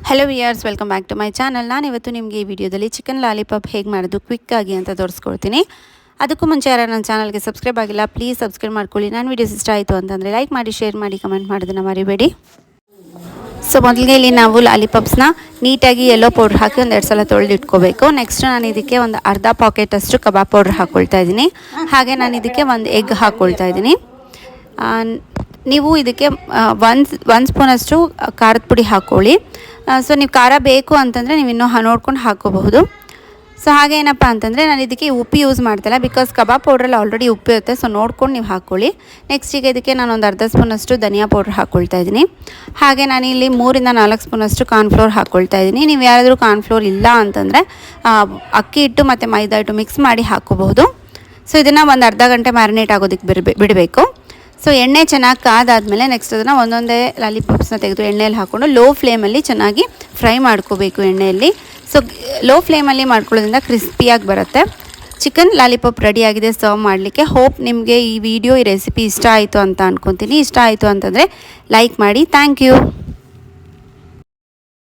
Hello viewers, welcome back to my channel. ನಾನು ಇವತ್ತು ನಿಮಗೆ ಈ ವಿಡಿಯೋದಲ್ಲಿ ಚಿಕನ್ ಲಾಲಿಪಾಪ್ ಹೇಗೆ ಮಾಡೋದು ಕ್ವಿಕ್ಕಾಗಿ ಅಂತ ತೋರಿಸ್ಕೊಡ್ತೀನಿ. ಅದಕ್ಕೂ ಮುಂಚೆ ಯಾರು ನನ್ನ ಚಾನಲ್ಗೆ ಸಬ್ಸ್ಕ್ರೈಬ್ ಆಗಿಲ್ಲ, ಪ್ಲೀಸ್ ಸಬ್ಸ್ಕ್ರೈಬ್ ಮಾಡ್ಕೊಳ್ಳಿ. ನಾನು ವೀಡಿಯೋಸ್ ಇಷ್ಟ ಆಯಿತು ಅಂತಂದರೆ ಲೈಕ್ ಮಾಡಿ, ಶೇರ್ ಮಾಡಿ, ಕಮೆಂಟ್ ಮಾಡೋದನ್ನು ಮರಿಬೇಡಿ. ಸೊ ಮೊದಲಿಗೆ ಇಲ್ಲಿ ನಾವು ಲಾಲಿಪಾಪ್ಸ್ನ ನೀಟಾಗಿ ಯೆಲ್ಲೋ ಪೌಡ್ರ್ ಹಾಕಿ ಒಂದು 2 ಸಲ ತೊಳೆದಿಟ್ಕೋಬೇಕು. ನೆಕ್ಸ್ಟ್ ನಾನು ಇದಕ್ಕೆ ಒಂದು ಅರ್ಧ ಪಾಕೆಟಷ್ಟು ಕಬಾಬ್ ಪೌಡ್ರ್ ಹಾಕ್ಕೊಳ್ತಾ ಇದ್ದೀನಿ. ಹಾಗೆ ನಾನು ಇದಕ್ಕೆ ಒಂದು ಎಗ್ ಹಾಕ್ಕೊಳ್ತಾ ಇದ್ದೀನಿ. ನೀವು ಇದಕ್ಕೆ ಒಂದು ಸ್ಪೂನಷ್ಟು ಖಾರದ ಪುಡಿ ಹಾಕ್ಕೊಳ್ಳಿ. ಸೊ ನೀವು ಖಾರ ಬೇಕು ಅಂತಂದರೆ ನೀವು ಇನ್ನೂ ನೋಡ್ಕೊಂಡು ಹಾಕ್ಕೋಬಹುದು. ಸೊ ಹಾಗೆ ಏನಪ್ಪ ಅಂತಂದರೆ ನಾನು ಇದಕ್ಕೆ ಉಪ್ಪು ಯೂಸ್ ಮಾಡ್ತಾಯಿಲ್ಲ, ಬಿಕಾಸ್ ಕಬಾಬ್ ಪೌಡ್ರಲ್ಲಿ ಆಲ್ರೆಡಿ ಉಪ್ಪು ಇರುತ್ತೆ. ಸೊ ನೋಡ್ಕೊಂಡು ನೀವು ಹಾಕ್ಕೊಳ್ಳಿ. ನೆಕ್ಸ್ಟ್ ಈಗ ಇದಕ್ಕೆ ನಾನು ಒಂದು ಅರ್ಧ ಸ್ಪೂನಷ್ಟು ಧನಿಯಾ ಪೌಡ್ರ್ ಹಾಕ್ಕೊಳ್ತಾ ಇದ್ದೀನಿ. ಹಾಗೆ ನಾನು ಇಲ್ಲಿ 3 ಇಂದ 4 ಸ್ಪೂನಷ್ಟು ಕಾರ್ನ್ಫ್ಲೋರ್ ಹಾಕ್ಕೊಳ್ತಾ ಇದ್ದೀನಿ. ನೀವು ಯಾರಾದರೂ ಕಾರ್ನ್ಫ್ಲೋರ್ ಇಲ್ಲ ಅಂತಂದರೆ ಅಕ್ಕಿ ಹಿಟ್ಟು ಮತ್ತು ಮೈದಾ ಹಿಟ್ಟು ಮಿಕ್ಸ್ ಮಾಡಿ ಹಾಕ್ಕೋಬಹುದು. ಸೊ ಇದನ್ನು ಒಂದು ಅರ್ಧ ಗಂಟೆ ಮ್ಯಾರಿನೇಟ್ ಆಗೋದಕ್ಕೆ ಬಿಡಬೇಕು. ಸೊ ಎಣ್ಣೆ ಚೆನ್ನಾಗಿ ಕಾದಾದಮೇಲೆ ನೆಕ್ಸ್ಟ್ ಅದನ್ನು ಒಂದೊಂದೇ ಲಾಲಿಪಾಪ್ಸ್ನ ತೆಗೆದು ಎಣ್ಣೆಯಲ್ಲಿ ಹಾಕ್ಕೊಂಡು ಲೋ ಫ್ಲೇಮಲ್ಲಿ ಚೆನ್ನಾಗಿ ಫ್ರೈ ಮಾಡ್ಕೋಬೇಕು ಎಣ್ಣೆಯಲ್ಲಿ. ಸೊ ಲೋ ಫ್ಲೇಮಲ್ಲಿ ಮಾಡ್ಕೊಳ್ಳೋದ್ರಿಂದ ಕ್ರಿಸ್ಪಿಯಾಗಿ ಬರುತ್ತೆ. ಚಿಕನ್ ಲಾಲಿಪಾಪ್ ರೆಡಿಯಾಗಿದೆ ಸರ್ವ್ ಮಾಡಲಿಕ್ಕೆ. ಹೋಪ್ ನಿಮಗೆ ಈ ರೆಸಿಪಿ ಇಷ್ಟ ಆಯಿತು ಅಂತ ಅಂದ್ಕೊತೀನಿ. ಇಷ್ಟ ಆಯಿತು ಅಂತಂದರೆ ಲೈಕ್ ಮಾಡಿ. Thank you.